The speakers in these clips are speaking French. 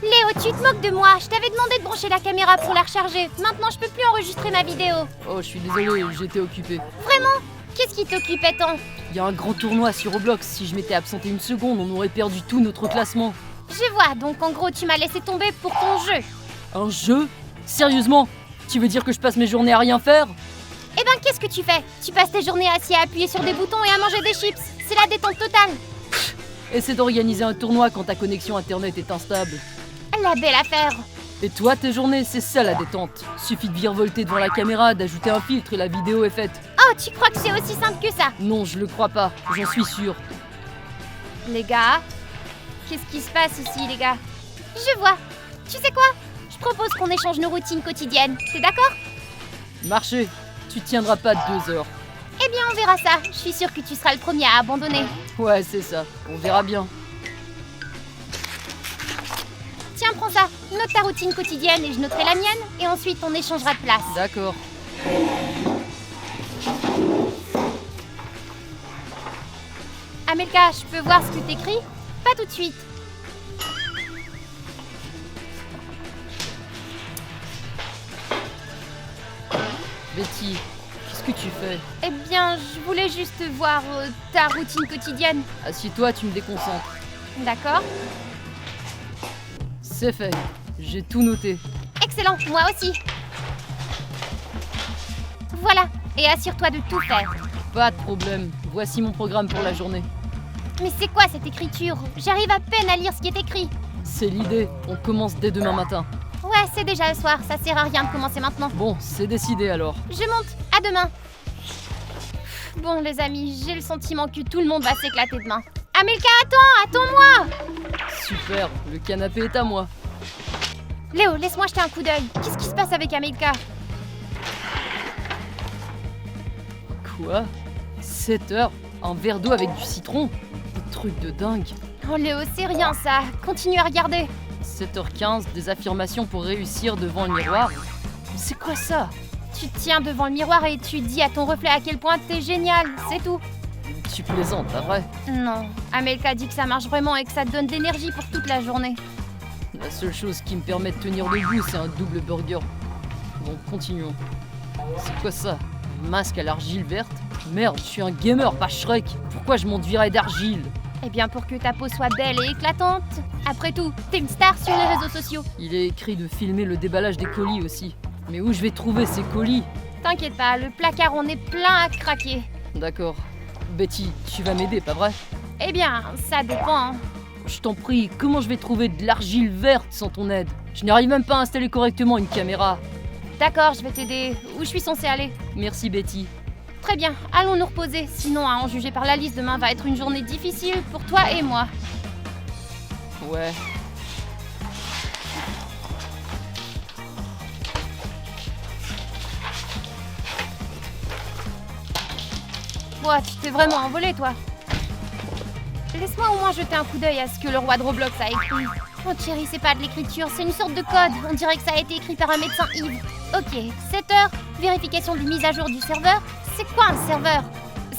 Léo, tu te moques de moi. Je t'avais demandé de brancher la caméra pour la recharger. Maintenant, je peux plus enregistrer ma vidéo. Oh, je suis désolé, j'étais occupé. Vraiment? Qu'est-ce qui t'occupait tant? Il y a un grand tournoi sur Roblox. Si je m'étais absenté une seconde, on aurait perdu tout notre classement. Je vois, donc en gros, tu m'as laissé tomber pour ton jeu. Un jeu? Sérieusement? Tu veux dire que je passe mes journées à rien faire? Eh ben, qu'est-ce que tu fais? Tu passes tes journées assis à appuyer sur des boutons et à manger des chips. C'est la détente totale. Essaie d'organiser un tournoi quand ta connexion internet est instable. La belle affaire. Et toi, tes journées, c'est ça la détente. Suffit de virevolter devant la caméra, d'ajouter un filtre et la vidéo est faite. Oh, tu crois que c'est aussi simple que ça? Non, je le crois pas, j'en suis sûr. Les gars, qu'est-ce qui se passe ici, les gars? Je vois. Tu sais quoi? Je propose qu'on échange nos routines quotidiennes. T'es d'accord? Marché, tu tiendras pas 2 heures. Eh bien, on verra ça. Je suis sûre que tu seras le premier à abandonner. Ouais, c'est ça, on verra bien. Tiens, prends ça. Note ta routine quotidienne et je noterai la mienne. Et ensuite, on échangera de place. D'accord. Amelka, je peux voir ce que t'écris? Pas tout de suite. Betty, qu'est-ce que tu fais? Eh bien, je voulais juste voir ta routine quotidienne. Assieds-toi, tu me déconcentres. D'accord? C'est fait, j'ai tout noté. Excellent, moi aussi. Voilà, et assure-toi de tout faire. Pas de problème, voici mon programme pour la journée. Mais c'est quoi cette écriture? J'arrive à peine à lire ce qui est écrit. C'est l'idée, on commence dès demain matin. Ouais, c'est déjà le soir, ça sert à rien de commencer maintenant. Bon, c'est décidé alors. Je monte, à demain. Bon les amis, j'ai le sentiment que tout le monde va s'éclater demain. Amelka, attends-moi! Super, le canapé est à moi. Léo, laisse-moi jeter un coup d'œil. Qu'est-ce qui se passe avec Amelka? Quoi? 7 heures? Un verre d'eau avec du citron? Des trucs de dingue. Oh Léo, c'est rien ça. Continue à regarder. 7h15, des affirmations pour réussir devant le miroir. C'est quoi ça? Tu te tiens devant le miroir et tu dis à ton reflet à quel point t'es génial, c'est tout. Tu plaisantes, pas vrai? Non, Amelka dit que ça marche vraiment et que ça te donne de l'énergie pour toute la journée. La seule chose qui me permet de tenir debout, c'est un double burger. Bon, continuons. C'est quoi ça? Un masque à l'argile verte? Merde, je suis un gamer, pas Shrek. Pourquoi je m'enduirais d'argile? Eh bien pour que ta peau soit belle et éclatante. Après tout, t'es une star sur les réseaux sociaux. Il est écrit de filmer le déballage des colis aussi. Mais où je vais trouver ces colis? T'inquiète pas, le placard en est plein à craquer. D'accord. Betty, tu vas m'aider, pas vrai? Eh bien, ça dépend. Hein. Je t'en prie, comment je vais trouver de l'argile verte sans ton aide? Je n'arrive même pas à installer correctement une caméra. D'accord, je vais t'aider. Où je suis censée aller? Merci Betty. Très bien, allons nous reposer. Sinon, à en juger par la liste, demain va être une journée difficile pour toi et moi. Ouais. Ouah, tu t'es vraiment envolé, toi. Laisse-moi au moins jeter un coup d'œil à ce que le roi de Roblox a écrit. Oh chérie, c'est pas de l'écriture, c'est une sorte de code. On dirait que ça a été écrit par un médecin Yves. Ok, 7 heures, vérification de mise à jour du serveur. C'est quoi un serveur?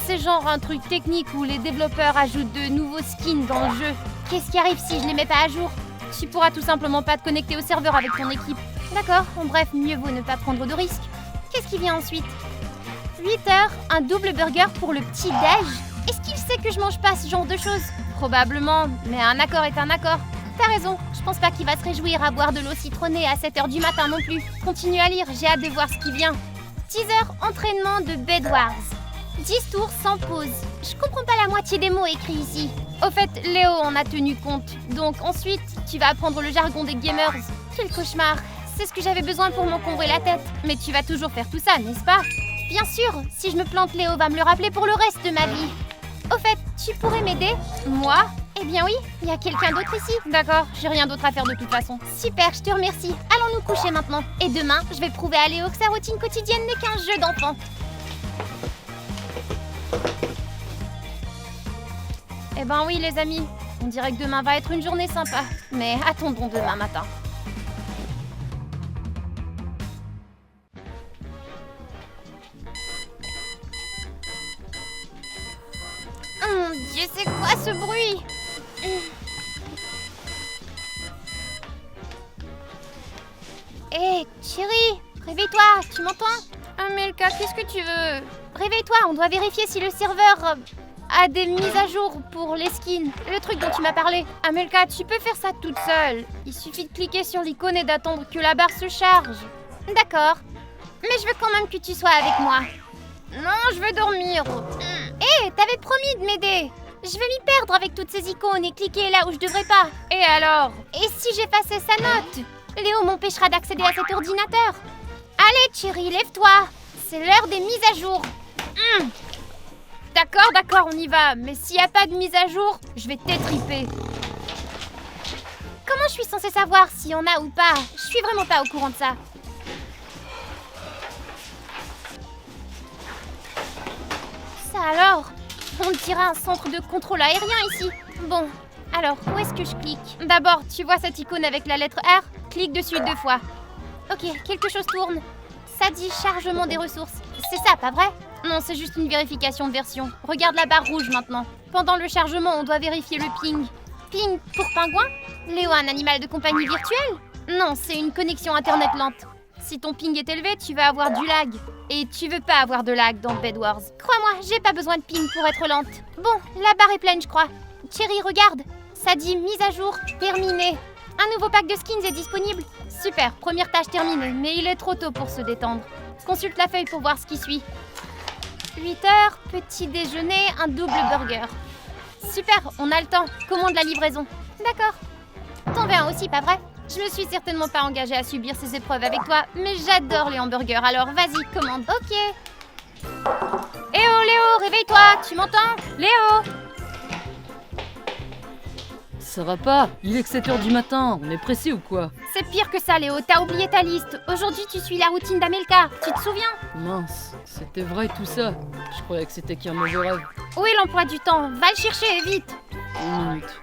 C'est genre un truc technique où les développeurs ajoutent de nouveaux skins dans le jeu. Qu'est-ce qui arrive si je les mets pas à jour? Tu pourras tout simplement pas te connecter au serveur avec ton équipe. D'accord, en bref, mieux vaut ne pas prendre de risques. Qu'est-ce qui vient ensuite? 8 heures, un double burger pour le petit-déj? Est-ce qu'il sait que je mange pas ce genre de choses? Probablement, mais un accord est un accord. T'as raison, je pense pas qu'il va se réjouir à boire de l'eau citronnée à 7 heures du matin non plus. Continue à lire, j'ai hâte de voir ce qui vient. 10 heures, entraînement de Bed Wars. 10 tours sans pause. Je comprends pas la moitié des mots écrits ici. Au fait, Léo en a tenu compte. Donc ensuite, tu vas apprendre le jargon des gamers. Quel cauchemar. C'est ce que j'avais besoin pour m'encombrer la tête. Mais tu vas toujours faire tout ça, n'est-ce pas? Bien sûr, si je me plante, Léo va me le rappeler pour le reste de ma vie. Au fait, tu pourrais m'aider? Moi? Eh bien oui, il y a quelqu'un d'autre ici. D'accord, j'ai rien d'autre à faire de toute façon. Super, je te remercie. Allons nous coucher maintenant. Et demain, je vais prouver à Léo que sa routine quotidienne n'est qu'un jeu d'enfant. Eh ben oui les amis, on dirait que demain va être une journée sympa. Mais attendons demain matin. Mon Dieu, c'est quoi ce bruit? Hé, chérie, réveille-toi, tu m'entends? Amelka, qu'est-ce que tu veux? Réveille-toi, on doit vérifier si le serveur a des mises à jour pour les skins. Le truc dont tu m'as parlé. Amelka, tu peux faire ça toute seule. Il suffit de cliquer sur l'icône et d'attendre que la barre se charge. D'accord. Mais je veux quand même que tu sois avec moi. Non, je veux dormir. Hé, t'avais promis de m'aider. Je vais m'y perdre avec toutes ces icônes et cliquer là où je devrais pas. Et alors? Et si j'effaçais sa note? Léo m'empêchera d'accéder à cet ordinateur. Allez, chérie, lève-toi. C'est l'heure des mises à jour. D'accord, on y va. Mais s'il n'y a pas de mise à jour, je vais t'étriper. Comment je suis censée savoir s'il y en a ou pas? Je suis vraiment pas au courant de ça. Ça alors? On dirait un centre de contrôle aérien ici. Bon, alors, où est-ce que je clique? D'abord, tu vois cette icône avec la lettre R? Clique dessus 2 fois. Ok, quelque chose tourne. Ça dit chargement des ressources. C'est ça, pas vrai? Non, c'est juste une vérification de version. Regarde la barre rouge maintenant. Pendant le chargement, on doit vérifier le ping. Ping pour pingouin? Léo, un animal de compagnie virtuel? Non, c'est une connexion internet lente. Si ton ping est élevé, tu vas avoir du lag. Et tu veux pas avoir de lag dans Bed Wars. Crois-moi, j'ai pas besoin de ping pour être lente. Bon, la barre est pleine, je crois. Chérie, regarde. Ça dit mise à jour terminée. Un nouveau pack de skins est disponible. Super, première tâche terminée, mais il est trop tôt pour se détendre. Consulte la feuille pour voir ce qui suit. 8h, petit déjeuner, un double burger. Super, on a le temps. Commande la livraison. D'accord. T'en veux un aussi, pas vrai? Je me suis certainement pas engagée à subir ces épreuves avec toi, mais j'adore les hamburgers, alors vas-y, commande. Ok. Eh oh, Léo, réveille-toi, tu m'entends? Léo! Ça va pas? Il est que 7h du matin, on est pressé ou quoi? C'est pire que ça, Léo, t'as oublié ta liste. Aujourd'hui, tu suis la routine d'Amelka, tu te souviens? Mince, c'était vrai tout ça. Je croyais que c'était qu'un mauvais rêve. Où est l'emploi du temps? Va le chercher, vite! 1 minute.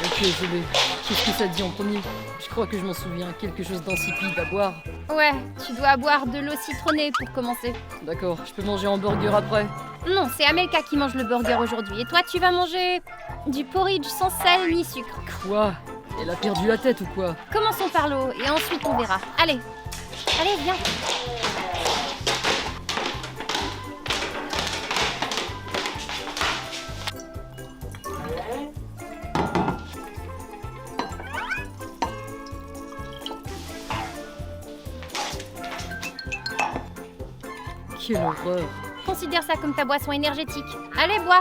Ok, je vais. Qu'est-ce que ça dit en premier? Je crois que je m'en souviens. Quelque chose d'insipide à boire. Ouais, tu dois boire de l'eau citronnée pour commencer. D'accord, je peux manger un hamburger après? Non, c'est Amelka qui mange le burger aujourd'hui. Et toi, tu vas manger du porridge sans sel ni sucre. Quoi? Elle a perdu la tête ou quoi? Commençons par l'eau et ensuite on verra. Allez, viens. Quelle horreur! Considère ça comme ta boisson énergétique. Allez, bois.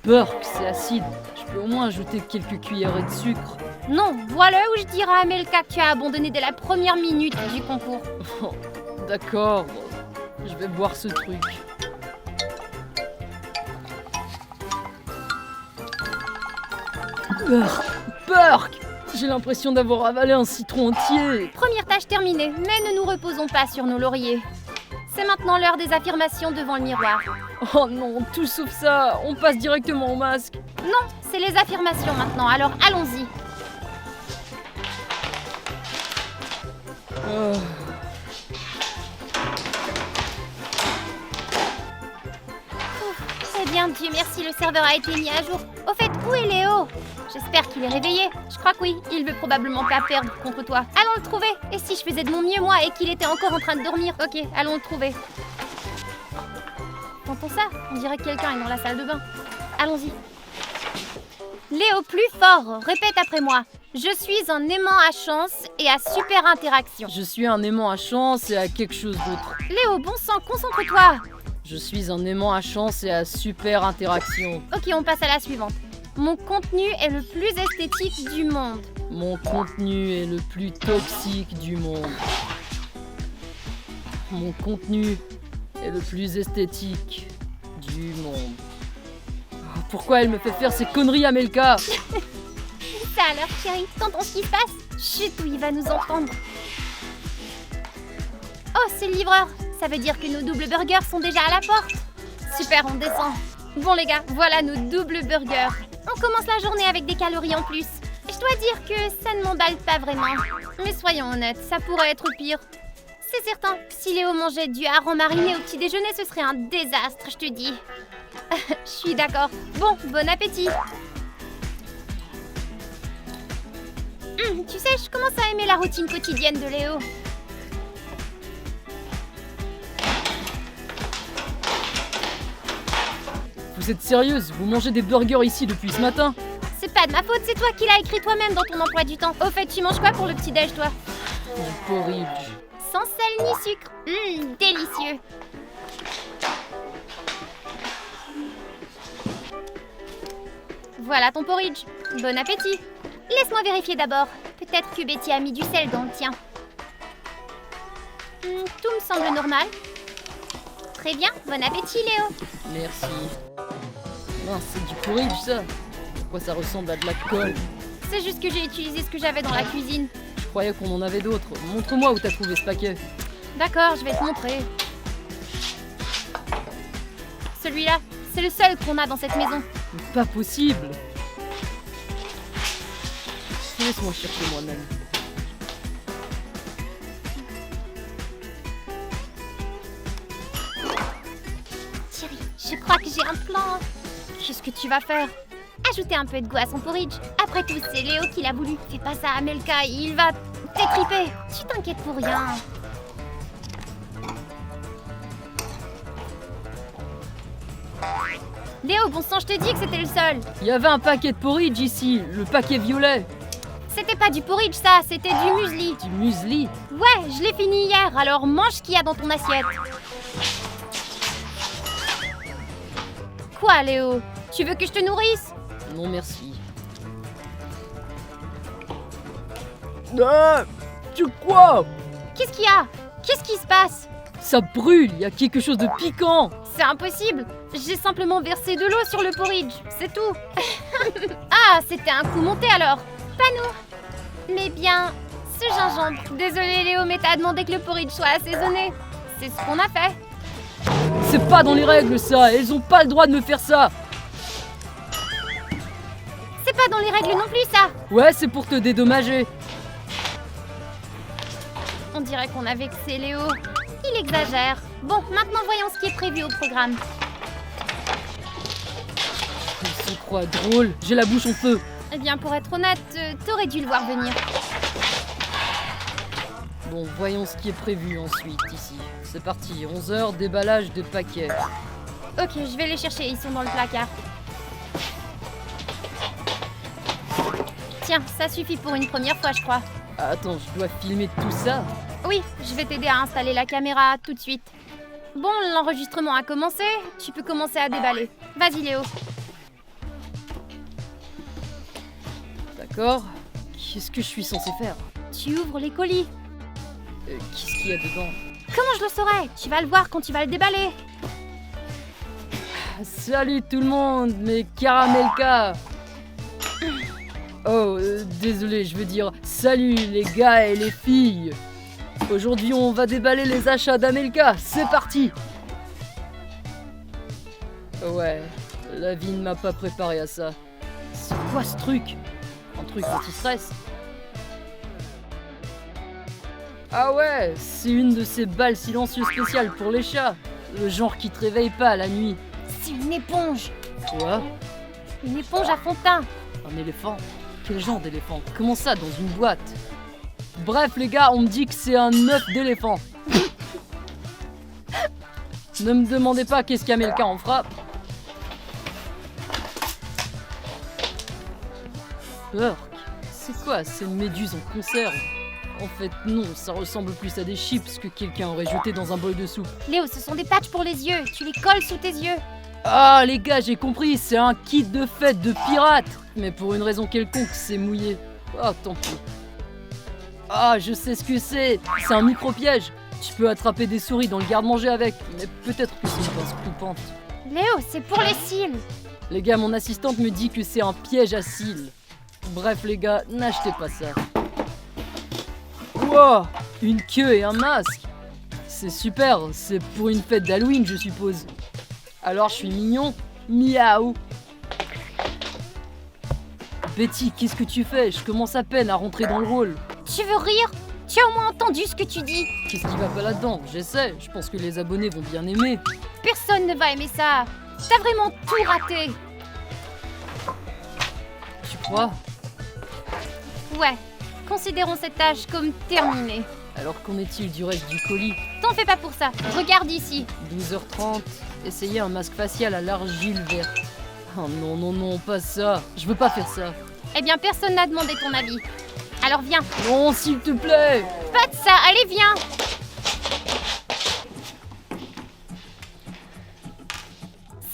Burk, c'est acide. Je peux au moins ajouter quelques cuillerées de sucre. Non, bois-le ou je dirai à Amelka que tu as abandonné dès la première minute du concours. Oh, d'accord, je vais boire ce truc. Burk! J'ai l'impression d'avoir avalé un citron entier. Première tâche terminée, mais ne nous reposons pas sur nos lauriers. C'est maintenant l'heure des affirmations devant le miroir. Oh non, tout sauf ça, on passe directement au masque. Non, c'est les affirmations maintenant, alors allons-y. Eh bien, Dieu merci, le serveur a été mis à jour. Au fait, où est Léo? J'espère qu'il est réveillé. Je crois que oui, il veut probablement pas perdre contre toi. Allons le trouver. Et si je faisais de mon mieux, moi, et qu'il était encore en train de dormir? Ok, allons le trouver. T'entends ça? On dirait que quelqu'un est dans la salle de bain. Allons-y. Léo, plus fort. Répète après moi. Je suis un aimant à chance et à super interaction. Je suis un aimant à chance et à quelque chose d'autre. Léo, bon sang, concentre-toi. Je suis un aimant à chance et à super interaction. Ok, on passe à la suivante. Mon contenu est le plus esthétique du monde. Mon contenu est le plus toxique du monde. Mon contenu est le plus esthétique du monde. Oh, pourquoi elle me fait faire ces conneries, Amelka? Ça alors, chérie, t'entends ce qui se passe? Chut, ou il va nous entendre. Oh, c'est le livreur. Ça veut dire que nos doubles burgers sont déjà à la porte. Super, on descend. Bon les gars, voilà nos doubles burgers. On commence la journée avec des calories en plus. Je dois dire que ça ne m'emballe pas vraiment. Mais soyons honnêtes, ça pourrait être pire. C'est certain, si Léo mangeait du hareng mariné au petit déjeuner, ce serait un désastre, je te dis. Je suis d'accord. Bon appétit. Tu sais, je commence à aimer la routine quotidienne de Léo. Vous êtes sérieuse? Vous mangez des burgers ici depuis ce matin? C'est pas de ma faute, c'est toi qui l'as écrit toi-même dans ton emploi du temps. Au fait, tu manges quoi pour le petit-déj, toi? Du porridge. Sans sel ni sucre. Délicieux. Voilà ton porridge. Bon appétit. Laisse-moi vérifier d'abord. Peut-être que Betty a mis du sel dans le tien. Tout me semble normal. Très bien, bon appétit Léo. Merci. Mince, c'est du porridge ça. Pourquoi ça ressemble à de la colle? C'est juste que j'ai utilisé ce que j'avais dans la cuisine. Je croyais qu'on en avait d'autres. Montre-moi où t'as trouvé ce paquet. D'accord, je vais te montrer. Celui-là, c'est le seul qu'on a dans cette maison. Mais pas possible. Laisse-moi chercher moi-même. Thierry, je crois que j'ai un plan. Qu'est-ce que tu vas faire? Ajouter un peu de goût à son porridge. Après tout, c'est Léo qui l'a voulu. Fais pas ça à Melka, il va t'étriper. Tu t'inquiètes pour rien. Léo, bon sang, je te dis que c'était le seul. Il y avait un paquet de porridge ici, le paquet violet. C'était pas du porridge ça, c'était du muesli. Du muesli. Ouais, je l'ai fini hier, alors mange ce qu'il y a dans ton assiette. Quoi, Léo? Tu veux que je te nourrisse? Non merci. Tu quoi? Qu'est-ce qu'il y a? Qu'est-ce qui se passe? Ça brûle, il y a quelque chose de piquant. C'est impossible. J'ai simplement versé de l'eau sur le porridge, c'est tout. Ah, c'était un coup monté alors. Pas nous. Mais bien, ce gingembre. Désolé Léo, mais t'as demandé que le porridge soit assaisonné. C'est ce qu'on a fait. C'est pas dans les règles ça, elles ont pas le droit de me faire ça. C'est pas dans les règles non plus ça. Ouais, c'est pour te dédommager. On dirait qu'on a vexé Léo. Il exagère. Bon, maintenant voyons ce qui est prévu au programme. Il se croit drôle, j'ai la bouche en feu. Eh bien, pour être honnête, t'aurais dû le voir venir. Bon, voyons ce qui est prévu ensuite ici. C'est parti, 11h, déballage de paquets. Ok, je vais les chercher, ils sont dans le placard. Tiens, ça suffit pour une première fois, je crois. Attends, je dois filmer tout ça? Oui, je vais t'aider à installer la caméra tout de suite. Bon, l'enregistrement a commencé, tu peux commencer à déballer. Vas-y Léo. D'accord. Qu'est-ce que je suis censé faire? Tu ouvres les colis. Qu'est-ce qu'il y a dedans? Comment je le saurais? Tu vas le voir quand tu vas le déballer. Salut tout le monde, mes caramelka. Oh, désolé, je veux dire salut les gars et les filles. Aujourd'hui, on va déballer les achats d'Amelka. C'est parti. Ouais, la vie ne m'a pas préparé à ça. C'est quoi ce truc? Un truc anti-stress? Ah ouais, c'est une de ces balles silencieuses spéciales pour les chats. Le genre qui te réveille pas la nuit. C'est une éponge. Quoi? Une éponge à fond de teint. Un éléphant? Quel genre d'éléphant? Comment ça, dans une boîte? Bref, les gars, on me dit que c'est un œuf d'éléphant. Ne me demandez pas qu'est-ce qu'Amelka en fera. Urk, c'est quoi? C'est une méduse en conserve? En fait, non, ça ressemble plus à des chips que quelqu'un aurait jeté dans un bol de soupe. Léo, ce sont des patchs pour les yeux. Tu les colles sous tes yeux. Ah, les gars, j'ai compris, c'est un kit de fête de pirate. Mais pour une raison quelconque, c'est mouillé. Ah, tant pis. Ah, je sais ce que c'est. C'est un micro-piège. Tu peux attraper des souris dans le garde-manger avec. Mais peut-être que c'est une pince coupante. Léo, c'est pour les cils. Les gars, mon assistante me dit que c'est un piège à cils. Bref, les gars, n'achetez pas ça. Wow, une queue et un masque. C'est super, c'est pour une fête d'Halloween, je suppose. Alors, je suis mignon. Miaou. Betty, qu'est-ce que tu fais? Je commence à peine à rentrer dans le rôle. Tu veux rire? Tu as au moins entendu ce que tu dis. Qu'est-ce qui va pas là-dedans? J'essaie, je pense que les abonnés vont bien aimer. Personne ne va aimer ça. T'as vraiment tout raté. Tu crois? Ouais. Considérons cette tâche comme terminée. Alors qu'en est-il du reste du colis? T'en fais pas pour ça. Regarde ici. 12h30, essayez un masque facial à l'argile verte. Oh non, non, non, pas ça. Je veux pas faire ça. Eh bien, personne n'a demandé ton avis. Alors viens. Non, s'il te plaît. Pas de ça, allez, viens.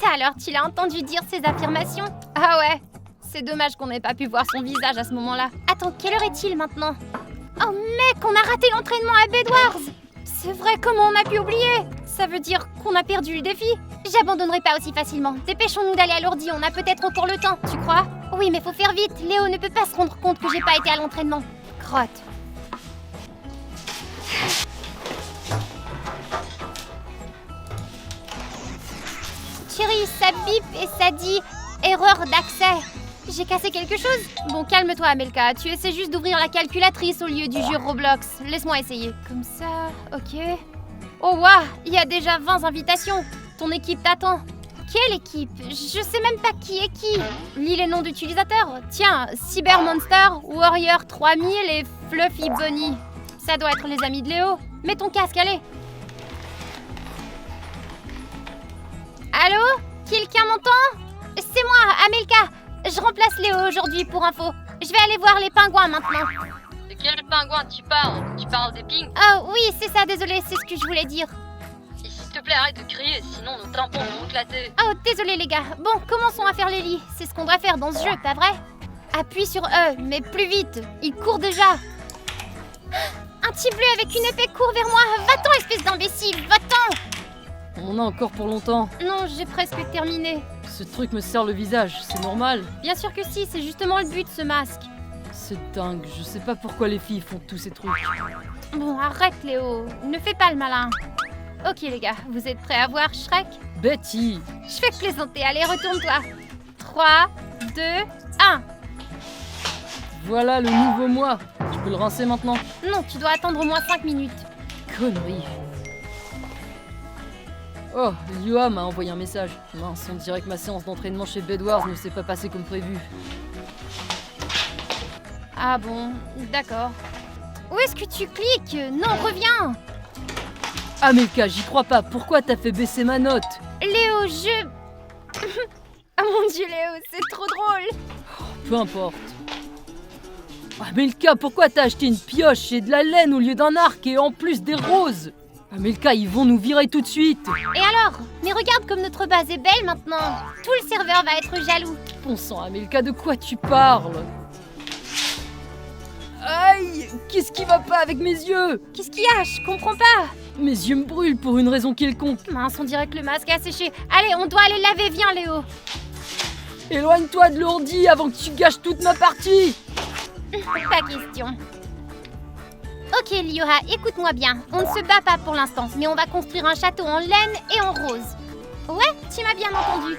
Ça alors, tu l'as entendu dire ces affirmations? Ah ouais. C'est dommage qu'on n'ait pas pu voir son visage à ce moment-là. Attends, quelle heure est-il maintenant? Oh mec, on a raté l'entraînement à Bedwars. C'est vrai, comment on a pu oublier? Ça veut dire qu'on a perdu le défi? J'abandonnerai pas aussi facilement. Dépêchons-nous d'aller à l'ordi, on a peut-être encore le temps, tu crois? Oui, mais faut faire vite. Léo ne peut pas se rendre compte que j'ai pas été à l'entraînement. Crotte. Chérie, ça bip et ça dit erreur d'accès. J'ai cassé quelque chose? Bon, calme-toi, Amelka. Tu essaies juste d'ouvrir la calculatrice au lieu du jeu Roblox. Laisse-moi essayer. Comme ça, ok. Oh, waouh, il y a déjà 20 invitations. Ton équipe t'attend. Quelle équipe? Je sais même pas qui est qui. Lis les noms d'utilisateurs. Tiens, Cybermonster, Warrior 3000 et Fluffy Bunny. Ça doit être les amis de Léo. Mets ton casque, allez. Allô? Quelqu'un m'entend? C'est moi, Amelka. Je remplace Léo aujourd'hui pour info. Je vais aller voir les pingouins maintenant. De quel pingouin tu parles? Tu parles des pings? Oh oui, c'est ça, désolé, c'est ce que je voulais dire. Et s'il te plaît, arrête de crier, sinon nos tympans vont éclater. Oh, désolé les gars. Bon, commençons à faire les lits. C'est ce qu'on doit faire dans ce jeu, pas vrai? Appuie sur E, mais plus vite. Il court déjà. Un petit bleu avec une épée court vers moi. Va-t'en, espèce d'imbécile, va-t'en. On a encore pour longtemps. Non, j'ai presque terminé. Ce truc me serre le visage, c'est normal. Bien sûr que si, c'est justement le but, ce masque. C'est dingue, je sais pas pourquoi les filles font tous ces trucs. Bon, arrête Léo, ne fais pas le malin. Ok les gars, vous êtes prêts à voir Shrek? Betty! Je fais plaisanter, allez retourne-toi. 3, 2, 1. Voilà le nouveau moi. Je peux le rincer maintenant? Non, tu dois attendre au moins 5 minutes. Connerie. Oh, Lioa m'a envoyé un message. Mince, on dirait que ma séance d'entraînement chez Bedwars ne s'est pas passée comme prévu. Ah bon, d'accord. Où est-ce que tu cliques? Non, reviens. Amelka, j'y crois pas. Pourquoi t'as fait baisser ma note? Léo, je... Oh mon dieu Léo, c'est trop drôle. Peu importe. Amelka, pourquoi t'as acheté une pioche et de la laine au lieu d'un arc et en plus des roses? Amelka, ils vont nous virer tout de suite. Et alors? Mais regarde comme notre base est belle maintenant. Tout le serveur va être jaloux. Bon sang, Amelka, de quoi tu parles? Aïe! Qu'est-ce qui va pas avec mes yeux? Qu'est-ce qu'il y a? Je comprends pas. Mes yeux me brûlent pour une raison quelconque. Mince, on dirait que le masque a séché. Allez, on doit aller laver, viens Léo. Éloigne-toi de l'ordi avant que tu gâches toute ma partie. Pas question. Ok Lioha, écoute-moi bien. On ne se bat pas pour l'instant, mais on va construire un château en laine et en rose. Ouais, tu m'as bien entendu.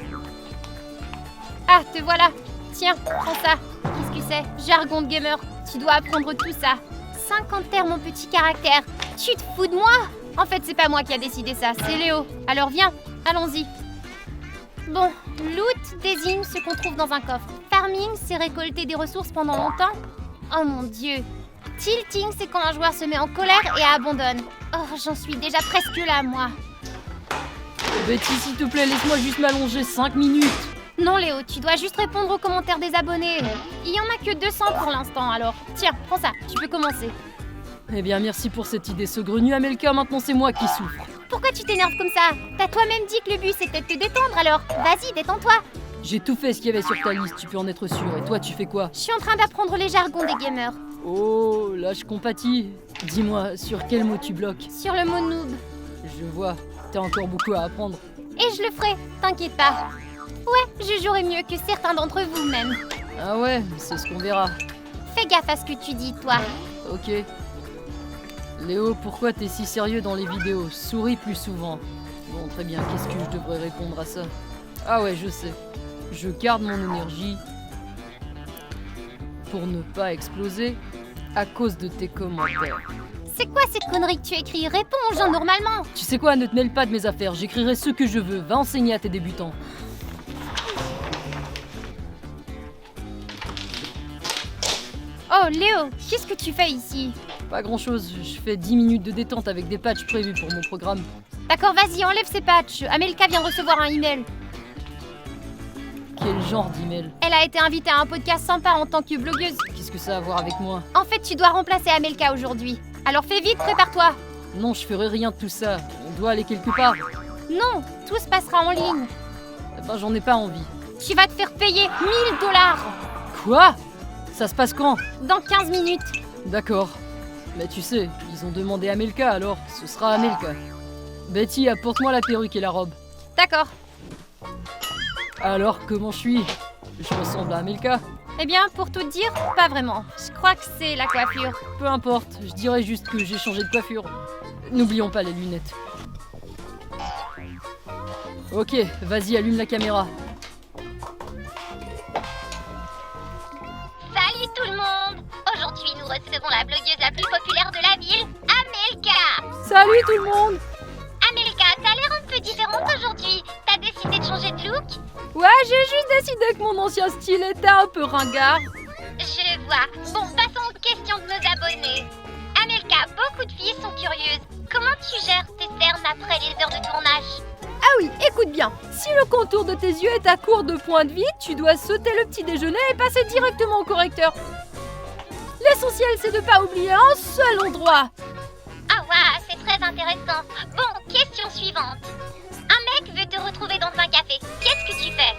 Ah, te voilà. Tiens, prends ça. Qu'est-ce que c'est? Jargon de gamer. Tu dois apprendre tout ça. 50 termes, mon petit caractère. Tu te fous de moi? En fait, c'est pas moi qui a décidé ça, c'est Léo. Alors viens, allons-y. Bon, loot désigne ce qu'on trouve dans un coffre. Farming, c'est récolter des ressources pendant longtemps. Oh mon dieu. Tilting, c'est quand un joueur se met en colère et abandonne. Oh, j'en suis déjà presque là, moi. Betty, s'il te plaît, laisse-moi juste m'allonger 5 minutes. Non, Léo, tu dois juste répondre aux commentaires des abonnés. Il y en a que 200 pour l'instant, alors. Tiens, prends ça, tu peux commencer. Eh bien, merci pour cette idée saugrenue, Amelka. Maintenant, c'est moi qui souffre. Pourquoi tu t'énerves comme ça? T'as toi-même dit que le but c'était de te détendre, alors vas-y, détends-toi. J'ai tout fait ce qu'il y avait sur ta liste, tu peux en être sûr. Et toi, tu fais quoi? Je suis en train d'apprendre les jargons des gamers. Oh, là, je compatis. Dis-moi, sur quel mot tu bloques? Sur le mot noob. Je vois, t'as encore beaucoup à apprendre. Et je le ferai, t'inquiète pas. Ouais, je jouerai mieux que certains d'entre vous même. Ah ouais, c'est ce qu'on verra. Fais gaffe à ce que tu dis, toi. Ok. Léo, pourquoi t'es si sérieux dans les vidéos? Souris plus souvent. Bon, très bien, qu'est-ce que je devrais répondre à ça? Ah ouais, je sais. Je garde mon énergie pour ne pas exploser à cause de tes commentaires. C'est quoi ces conneries que tu écris? Réponds aux gens normalement. Tu sais quoi, ne te mêle pas de mes affaires, j'écrirai ce que je veux. Va enseigner à tes débutants. Oh, Oh, Léo, qu'est-ce que tu fais ici? Pas grand-chose, je fais 10 minutes de détente avec des patchs prévus pour mon programme. D'accord, vas-y, enlève ces patchs. Amelka vient de recevoir un email. Quel genre d'email? Elle a été invitée à un podcast sympa en tant que blogueuse. Qu'est-ce que ça a à voir avec moi? En fait, tu dois remplacer Amelka aujourd'hui. Alors fais vite, prépare-toi. Non, je ferai rien de tout ça. On doit aller quelque part. Non, tout se passera en ligne. Eh ben, j'en ai pas envie. Tu vas te faire payer 1000 $. Quoi? Ça se passe quand? Dans 15 minutes. D'accord. Mais tu sais, ils ont demandé Amelka, alors ce sera Amelka. Betty, apporte-moi la perruque et la robe. D'accord. Alors, comment je suis? Je ressemble à Amelka? Eh bien, pour tout te dire, pas vraiment. Je crois que c'est la coiffure. Peu importe, je dirais juste que j'ai changé de coiffure. N'oublions pas les lunettes. Ok, vas-y, allume la caméra. Salut tout le monde! Aujourd'hui, nous recevons la blogueuse la plus populaire de la ville, Amelka! Salut tout le monde! Amelka, t'as l'air un peu différente aujourd'hui. T'as décidé de changer de look? Ouais, j'ai juste décidé que mon ancien style était un peu ringard. Je vois. Bon, passons aux questions de nos abonnés. Amelka, beaucoup de filles sont curieuses. Comment tu gères tes cernes après les heures de tournage? Ah oui, écoute bien, si le contour de tes yeux est à court de points de vie, tu dois sauter le petit déjeuner et passer directement au correcteur. L'essentiel, c'est de pas oublier un seul endroit. Ah ouais, c'est très intéressant. Bon, question suivante. Un mec veut te retrouver dans un café. Qu'est-ce que tu fais?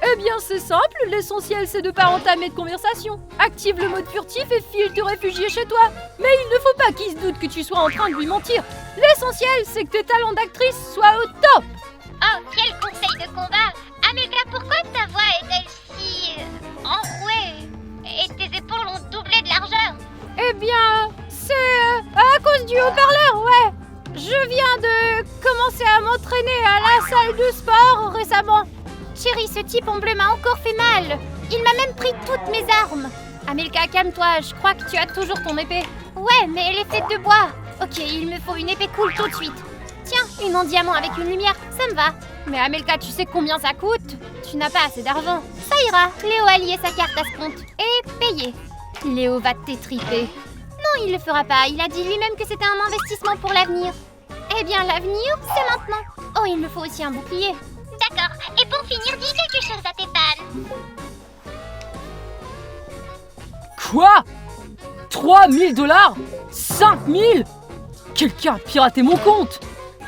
Eh bien, c'est simple, l'essentiel, c'est de pas entamer de conversation. Active le mode furtif et file te réfugier chez toi. Mais il ne faut pas qu'il se doute que tu sois en train de lui mentir. L'essentiel, c'est que tes talents d'actrice soient au top. Oh, quel conseil de combat! Amelka, pourquoi ta voix est-elle si enrouée? Et tes épaules ont doublé de largeur? Eh bien, c'est à cause du haut-parleur, ouais. Je viens de commencer à m'entraîner à la salle de sport récemment. Chérie, ce type en bleu m'a encore fait mal. Il m'a même pris toutes mes armes. Amelka, calme-toi, je crois que tu as toujours ton épée. Ouais, mais elle est faite de bois. Ok, il me faut une épée cool tout de suite. Tiens, une en diamant avec une lumière, ça me va. Mais Amelka, tu sais combien ça coûte? Tu n'as pas assez d'argent. Ça ira, Léo a lié sa carte à ce compte. Et payé. Léo va t'étriper. Non, il le fera pas. Il a dit lui-même que c'était un investissement pour l'avenir. Eh bien, l'avenir, c'est maintenant. Oh, il me faut aussi un bouclier. D'accord. Et pour finir, dis quelque chose à tes fans. Quoi? 3000 $? 5000? Quelqu'un a piraté mon compte!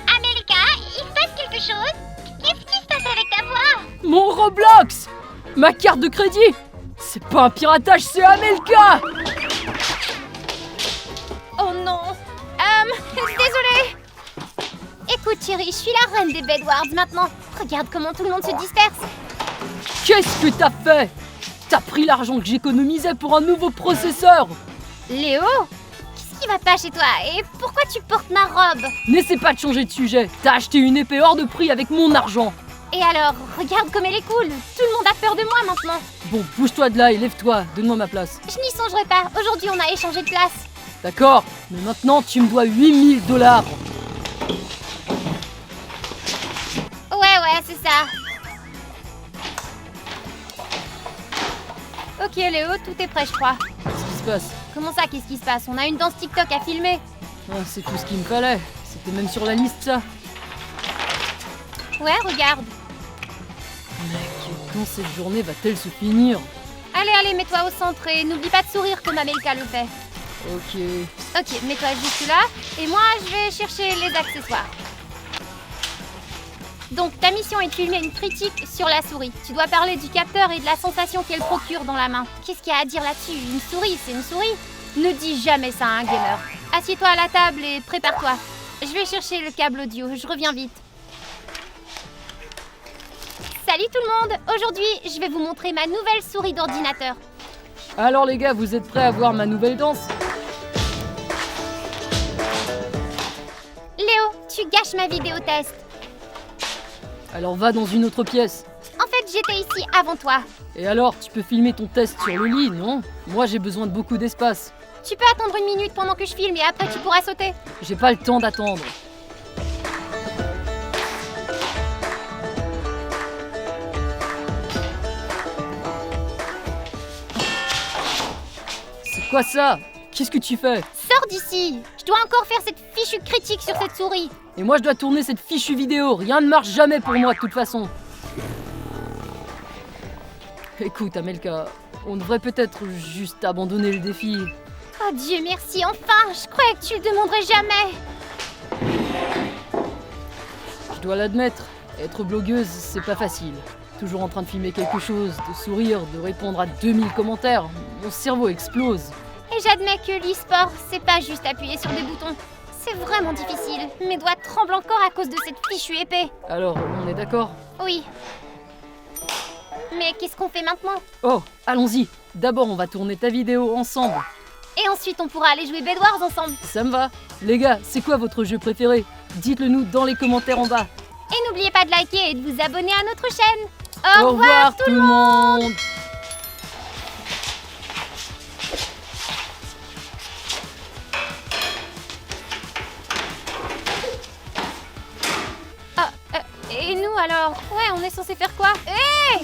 Amelka, il se passe quelque chose? Qu'est-ce qui se passe avec ta voix? Mon Roblox! Ma carte de crédit! C'est pas un piratage, c'est Amelka! Oh non. Désolée. Écoute, chérie, je suis la reine des Bedwards maintenant. Regarde comment tout le monde se disperse. Qu'est-ce que t'as fait? T'as pris l'argent que j'économisais pour un nouveau processeur! Léo, qu'est-ce qui va pas chez toi? Et pourquoi tu portes ma robe? N'essaie pas de changer de sujet, t'as acheté une épée hors de prix avec mon argent! Et alors, regarde comme elle est cool. Tout le monde a peur de moi maintenant. Bon, bouge-toi de là et lève-toi, donne-moi ma place. Je n'y songerai pas. Aujourd'hui, on a échangé de place. D'accord, mais maintenant tu me dois 8000 $. Ouais, c'est ça. Ok, Léo, tout est prêt, je crois. Qu'est-ce qui se passe? Comment ça, qu'est-ce qui se passe? On a une danse TikTok à filmer. Ah, c'est tout ce qu'il me fallait. C'était même sur la liste, ça. Ouais, regarde. Mec, quand cette journée va-t-elle se finir? Allez, mets-toi au centre et n'oublie pas de sourire comme Amelka le fait. Ok. Ok, mets-toi juste là. Et moi, je vais chercher les accessoires. Donc, ta mission est de filmer une critique sur la souris. Tu dois parler du capteur et de la sensation qu'elle procure dans la main. Qu'est-ce qu'il y a à dire là-dessus? Une souris, c'est une souris. Ne dis jamais ça à un gamer. Assieds-toi à la table et prépare-toi. Je vais chercher le câble audio, je reviens vite. Salut tout le monde! Aujourd'hui, je vais vous montrer ma nouvelle souris d'ordinateur. Alors les gars, vous êtes prêts à voir ma nouvelle danse? Léo, tu gâches ma vidéo test. Alors va dans une autre pièce. En fait, j'étais ici avant toi. Et alors, tu peux filmer ton test sur le lit, non? Moi j'ai besoin de beaucoup d'espace. Tu peux attendre une minute pendant que je filme et après tu pourras sauter. J'ai pas le temps d'attendre. C'est Quoi ça? Qu'est-ce que tu fais? Sors d'ici! Je dois encore faire cette fichue critique sur cette souris. Et moi je dois tourner cette fichue vidéo, rien ne marche jamais pour moi de toute façon. Écoute Amelka, on devrait peut-être juste abandonner le défi. Oh Dieu merci, enfin! Je croyais que tu le demanderais jamais. Je dois l'admettre, être blogueuse c'est pas facile. Toujours en train de filmer quelque chose, de sourire, de répondre à 2000 commentaires, mon cerveau explose. Et j'admets que l'e-sport, c'est pas juste appuyer sur des boutons. C'est vraiment difficile. Mes doigts tremblent encore à cause de cette fichue épée. Alors, on est d'accord? Oui. Mais qu'est-ce qu'on fait maintenant? Oh, allons-y. D'abord on va tourner ta vidéo ensemble. Et ensuite on pourra aller jouer Bed Wars ensemble. Ça me va. Les gars, c'est quoi votre jeu préféré? Dites-le nous dans les commentaires en bas. Et n'oubliez pas de liker et de vous abonner à notre chaîne. Au revoir tout le monde. Et nous alors? Ouais, on est censé faire quoi? Hé!